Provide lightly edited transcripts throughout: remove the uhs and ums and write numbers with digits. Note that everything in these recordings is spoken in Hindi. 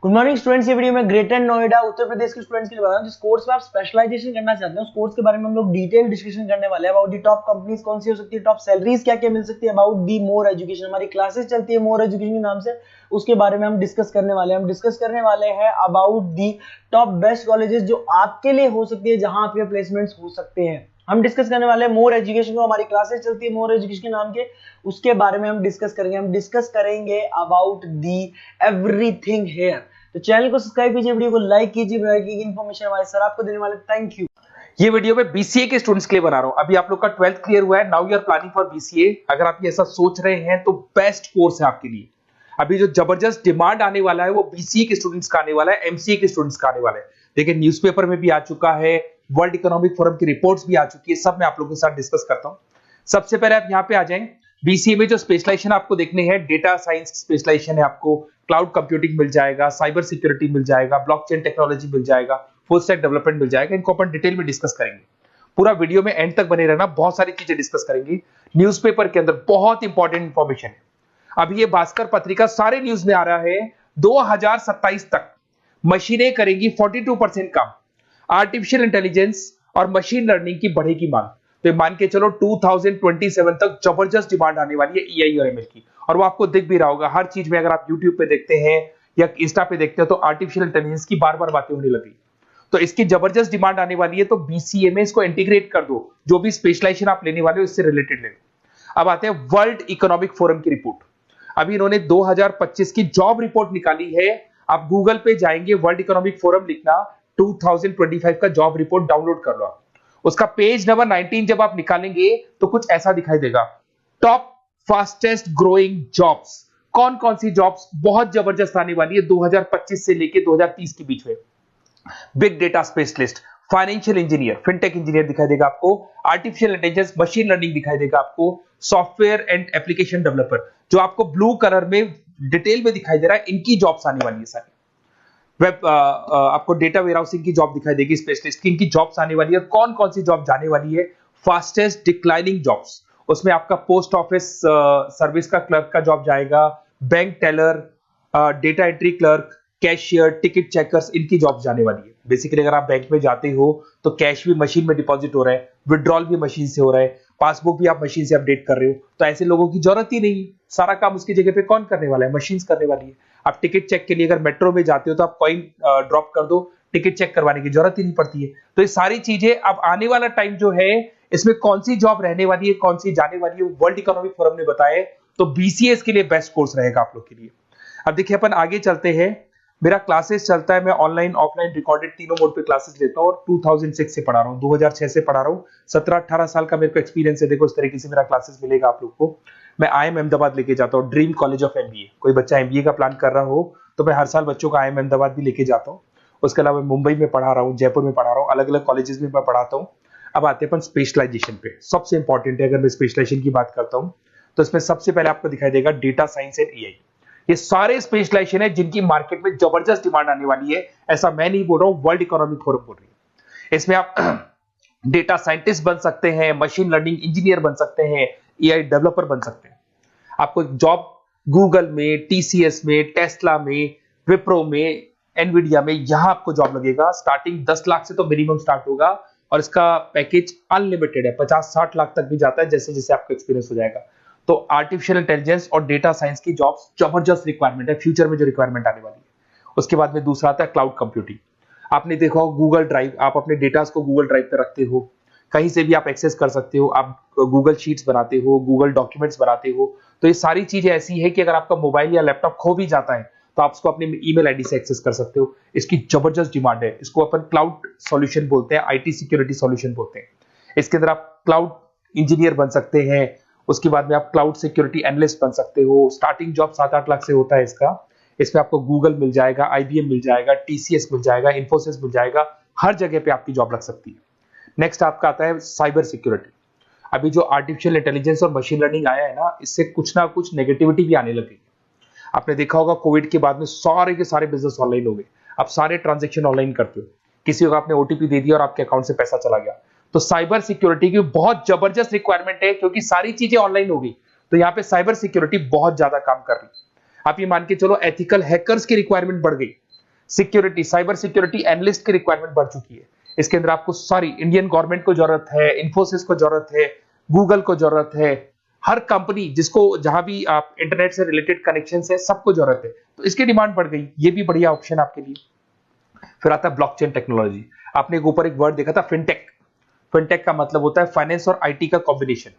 गुड मॉर्निंग स्टूडेंट्स, ये वीडियो में ग्रेटर नोएडा उत्तर प्रदेश के स्टूडेंट्स के लिए बता रहा हूं जिस कोर्स में आप स्पेशलाइजेशन करना चाहते हैं उस कोर्स के बारे में हम लोग डिटेल डिस्कशन करने वाले हैं। अबाउट दी टॉप कंपनीज कौन सी हो सकती है, टॉप सैलरीज क्या क्या मिल सकती है, अबाउट दी मोर एजुकेशन, हमारी क्लासेस चलती है मोर एजुकेशन के नाम से, उसके बारे में हम डिस्कस करने वाले हैं। हम डिस्कस करने वाले हैं about the top best colleges जो आपके लिए हो सकती है, जहां आपके प्लेसमेंट्स हो सकते हैं। हम डिस्कस करने वाले हैं मोर एजुकेशन को, हमारी क्लासेस चलती है मोर एजुकेशन के नाम के, उसके बारे में हम डिस्कस करेंगे। हम डिस्कस करेंगे अबाउट दी एवरीथिंग हियर। तो चैनल को सब्सक्राइब कीजिए, वीडियो को लाइक कीजिए, इन्फॉर्मेशन हमारे सर आपको देने वाले। Thank you. ये वीडियो मैं बीसीए के स्टूडेंट्स के लिए बना रहा हूं। अभी आप लोग का 12th क्लियर हुआ है, now you are planning for BCA. अगर आप ये ऐसा सोच रहे हैं तो बेस्ट कोर्स है आपके लिए। अभी जो जबरदस्त डिमांड आने वाला है वो बीसीए के स्टूडेंट्स का आने वाला है, एमसीए के स्टूडेंट्स का आने वाला है। देखिए न्यूज़पेपर में भी आ चुका है, वर्ल्ड इकोनॉमिक फोरम की रिपोर्ट्स भी आ चुकी है, सब मैं आप लोगों के साथ डिस्कस करता हूं। सबसे पहले आप यहाँ पे आ जाएं। बीसीए में जो स्पेशलाइजेशन आपको देखने हैं, डेटा साइंस स्पेशलाइजेशन है, आपको क्लाउड कंप्यूटिंग मिल जाएगा, साइबर सिक्योरिटी मिल जाएगा, ब्लॉकचेन टेक्नोलॉजी मिल जाएगा, फुल स्टैक डेवलपमेंट मिल जाएगा। इनको अपन डिटेल में डिस्कस करेंगे। पूरा वीडियो में एंड तक बने रहना, बहुत सारी चीजें डिस्कस करेंगे। न्यूज़पेपर के अंदर बहुत इंपॉर्टेंट इंफॉर्मेशन है। अभी ये भास्कर पत्रिका सारे न्यूज में आ रहा है, 2027 तक मशीनें करेंगी 42% काम। आर्टिफिशियल इंटेलिजेंस और मशीन लर्निंग की बढ़ेगी मांग। तो मान के चलो 2027 तक जबरदस्त डिमांड आने वाली है एआई और एमएल की, और वो आपको दिख भी रहा होगा हर चीज में। अगर आप यूट्यूब पे देखते हैं या इंस्टा पे देखते हैं तो आर्टिफिशियल इंटेलिजेंस की बार बार बातें होने लगी। तो इसकी जबरदस्त डिमांड आने वाली है, तो बीसीए में इसको इंटीग्रेट कर दो। जो भी स्पेशलाइजेशन आप लेने वाले हो इससे रिलेटेड ले लो। अब आते हैं वर्ल्ड इकोनॉमिक फोरम की रिपोर्ट। अभी इन्होंने 2025 की जॉब रिपोर्ट निकाली है। आप गूगल पे जाएंगे, वर्ल्ड इकोनॉमिक फोरम लिखना, 2025 का जॉब रिपोर्ट डाउनलोड कर लो। उसका पेज नंबर 19 जब आप निकालेंगे तो कुछ ऐसा दिखाई देगा, टॉप फास्टेस्ट ग्रोइंग जॉब्स। कौन कौन सी जॉब्स बहुत जबरदस्त आने वाली है 2025 से लेके 2030 के बीच में। Big data specialist, financial engineer, fintech engineer दिखाई देगा आपको, आर्टिफिशियल इंटेलिजेंस मशीन लर्निंग दिखाई देगा आपको, सॉफ्टवेयर एंड एप्लीकेशन डेवलपर, जो आपको ब्लू कलर में डिटेल में दिखाई दे रहा है, इनकी जॉब्स आने वाली है सारी। वेब आपको डेटा वेयरहाउसिंग की जॉब दिखाई देगी, स्पेशलिस्ट की, इनकी जॉब्स आने वाली है। कौन कौन सी जॉब जाने वाली है, फास्टेस्ट डिक्लाइनिंग जॉब्स, उसमें आपका पोस्ट ऑफिस सर्विस का क्लर्क का जॉब जाएगा, bank teller, data entry clerk, cashier, ticket checkers, इनकी जॉब जाने वाली है। बेसिकली अगर आप बैंक में जाते हो तो कैश भी मशीन में डिपॉजिट हो रहा है, विड्रॉल भी मशीन से हो रहा है, पासबुक भी आप मशीन से अपडेट कर रहे हो, तो ऐसे लोगों की जरूरत ही नहीं। सारा काम उसकी जगह पे कौन करने वाला है, मशीन करने वाली है। आप टिकट चेक के लिए अगर मेट्रो में जाते हो तो आप कॉइन ड्रॉप कर दो, टिकट चेक करवाने की जरूरत ही नहीं पड़ती है। तो ये सारी चीजें अब आने वाला टाइम जो है, इसमें कौन सी जॉब रहने वाली है, कौन सी जाने वाली है, वर्ल्ड इकोनॉमिक फोरम ने बताया। तो बीसीएस के लिए बेस्ट कोर्स रहेगा आप लोग के लिए। अब देखिए अपन आगे चलते हैं। मेरा क्लासेस चलता है, मैं ऑनलाइन ऑफलाइन रिकॉर्डेड तीनों मोड पे क्लासेस लेता हूँ, और 2006 से पढ़ा रहा हूँ, 2006 से पढ़ा रहा हूँ। 17-18 साल का मेरे को एक्सपीरियंस है। देखो इस तरीके से मेरा क्लासेस मिलेगा आप लोग को। मैं आईएम अहमदाबाद लेके जाता हूँ, ड्रीम कॉलेज ऑफ एमबीए। कोई बच्चा एमबीए का प्लान कर रहा हो तो मैं हर साल बच्चों का आईएम अहमदाबाद भी लेके जाता हूँ। उसके अलावा मुंबई में पढ़ा रहा हूँ, जयपुर में पढ़ा रहा हूँ, अलग अलग कॉलेजेस में मैं पढ़ाता हूँ। अब आते हैं अपन स्पेशलाइजेशन पे। सबसे इंपॉर्टेंट है, अगर मैं स्पेशलाइजेशन की बात करता हूँ तो इसमें सबसे पहले आपको दिखाई देगा डेटा साइंस एंड एआई। ये सारे स्पेशलाइजेशन है जिनकी मार्केट में जबरदस्त डिमांड आने वाली है। ऐसा मैं नहीं बोल रहा हूं, वर्ल्ड इकोनॉमिक फोरम बोल रही है। इसमें आप डेटा साइंटिस्ट बन सकते हैं, मशीन लर्निंग इंजीनियर बन सकते हैं, एआई डेवलपर बन सकते हैं। आपको जॉब गूगल में, टीसीएस में, टेस्ला में, विप्रो में, एनवीडिया में, यहां आपको जॉब लगेगा। स्टार्टिंग 10 लाख से तो मिनिमम स्टार्ट होगा, और इसका पैकेज अनलिमिटेड है, 50-60 लाख तक भी जाता है जैसे जैसे आपका एक्सपीरियंस हो जाएगा। तो आर्टिफिशियल इंटेलिजेंस और डेटा साइंस की जॉब्स जबरदस्त रिक्वायरमेंट है, फ्यूचर में जो रिक्वायरमेंट आने वाली है। उसके बाद में दूसरा आता है क्लाउड कंप्यूटिंग। आपने देखा हो गूगल ड्राइव, आप अपने डेटास को गूगल ड्राइव पे रखते हो, कहीं से भी आप एक्सेस कर सकते हो। आप गूगल शीट्स बनाते हो, गूगल डॉक्यूमेंट्स बनाते हो। तो ये सारी चीजें ऐसी है कि अगर आपका मोबाइल या लैपटॉप खो भी जाता है तो आप उसको अपने ईमेल आईडी से एक्सेस कर सकते हो। इसकी जबरदस्त डिमांड है। इसको अपन क्लाउड सॉल्यूशन बोलते हैं, आईटी सिक्योरिटी सॉल्यूशन बोलते हैं। इसके अंदर आप क्लाउड इंजीनियर बन सकते हैं। उसके बाद में आप क्लाउड सिक्योरिटी एनालिस्ट बन सकते हो। स्टार्टिंग जॉब 7-8 लाख से होता है इसका। इसमें आपको गूगल मिल जाएगा, आईबीएम मिल जाएगा, टीसीएस मिल जाएगा, इन्फोसिस मिल जाएगा, हर जगह पे आपकी जॉब लग सकती है। नेक्स्ट आपका आता है साइबर सिक्योरिटी। अभी जो आर्टिफिशियल इंटेलिजेंस और मशीन लर्निंग आया है ना, इससे कुछ ना कुछ नेगेटिविटी भी आने लगी। आपने देखा होगा कोविड के बाद में सारे के सारे बिजनेस ऑनलाइन हो गए। आप सारे ट्रांजेक्शन ऑनलाइन करते हो, किसी को आपने ओटीपी दे दिया और आपके अकाउंट से पैसा चला गया। तो साइबर सिक्योरिटी की बहुत जबरदस्त रिक्वायरमेंट है, क्योंकि सारी चीजें ऑनलाइन हो गई। तो यहाँ पे साइबर सिक्योरिटी बहुत ज्यादा काम कर रही है। आप ये मान के चलो एथिकल हैकर्स की रिक्वायरमेंट बढ़ गई। सिक्योरिटी, साइबर सिक्योरिटी एनालिस्ट की रिक्वायरमेंट बढ़ चुकी है। इसके अंदर आपको सारी इंडियन गवर्नमेंट को जरूरत है, इन्फोसिस को जरूरत है, गूगल को जरूरत है, हर कंपनी जिसको जहां भी आप इंटरनेट से रिलेटेड कनेक्शन है सबको जरूरत है, तो इसकी डिमांड बढ़ गई। ये भी बढ़िया ऑप्शन आपके लिए। फिर आता है ब्लॉकचेन टेक्नोलॉजी। आपने ऊपर एक वर्ड देखा था फिनटेक। फिनटेक का मतलब होता है फाइनेंस और आईटी का कॉम्बिनेशन।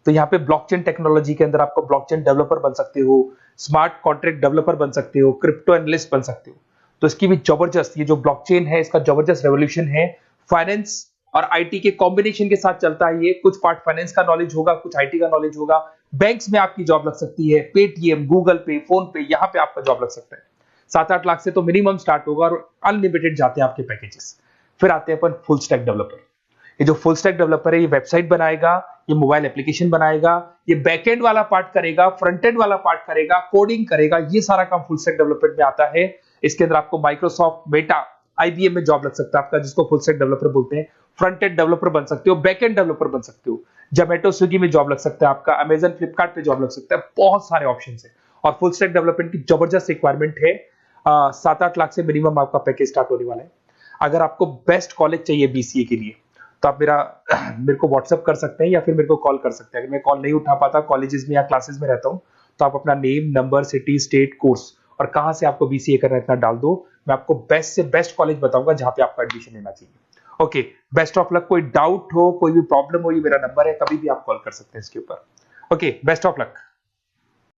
तो यहाँ पे ब्लॉकचेन टेक्नोलॉजी के अंदर आपको ब्लॉकचेन डेवलपर बन सकते हो, स्मार्ट कॉन्ट्रैक्ट डेवलपर बन सकते हो, क्रिप्टो एनालिस्ट बन सकते हो। तो इसकी भी जबरदस्त, ये जो ब्लॉकचेन है इसका जबरदस्त रेवोल्यूशन है। फाइनेंस और आईटी के कॉम्बिनेशन के साथ चलता है ये। कुछ पार्ट फाइनेंस का नॉलेज होगा, कुछ आईटी का नॉलेज होगा। बैंक्स में आपकी जॉब लग सकती है, पेटीएम, गूगल पे, फोन पे, यहाँ पे आपका जॉब लग सकता है। 7-8 लाख से तो मिनिमम स्टार्ट होगा और अनलिमिटेड जाते हैं आपके पैकेजेस। फिर आते हैं अपन फुल स्टैक डेवलपर। ये जो फुल स्टैक डेवलपर है ये वेबसाइट बनाएगा, ये मोबाइल एप्लीकेशन बनाएगा, ये बैकएंड वाला पार्ट करेगा, फ्रंट एंड वाला पार्ट करेगा, कोडिंग करेगा, ये सारा काम फुल स्टैक डेवलपमेंट में आता है। इसके अंदर आपको माइक्रोसॉफ्ट, मेटा, आईबीएम में जॉब लग सकता है आपका, जिसको फुल स्टैक डेवलपर बोलते हैं। फ्रंट एंड डेवलपर बन सकते हो, बैक एंड डेवलपर बन सकते हो, जोमेटो, स्विगी में जॉब लग सकता है आपका, अमेजन, फ्लिपकार्ट पे जॉब लग सकता है। बहुत सारे ऑप्शन है और फुल स्टैक डेवलपमेंट की जबरदस्त रिक्वायरमेंट है। 7-8 लाख से मिनिमम आपका पैकेज स्टार्ट होने वाला है। अगर आपको बेस्ट कॉलेज चाहिए बीसीए के लिए तो आप मेरे को व्हाट्सएप कर सकते हैं या फिर मेरे को कॉल कर सकते हैं। अगर मैं कॉल नहीं उठा पाता, कॉलेजेस में या क्लासेस में रहता हूं, तो आप अपना name, number, city, state, course और कहां से आपको बीसीए करना है इतना डाल दो। मैं आपको बेस्ट से बेस्ट कॉलेज बताऊंगा जहां पे आपको एडमिशन लेना चाहिए। Okay, best of luck. कोई डाउट हो, कोई भी प्रॉब्लम हो, ये मेरा नंबर है, कभी भी आप कॉल कर सकते हैं इसके ऊपर। Okay, best of luck.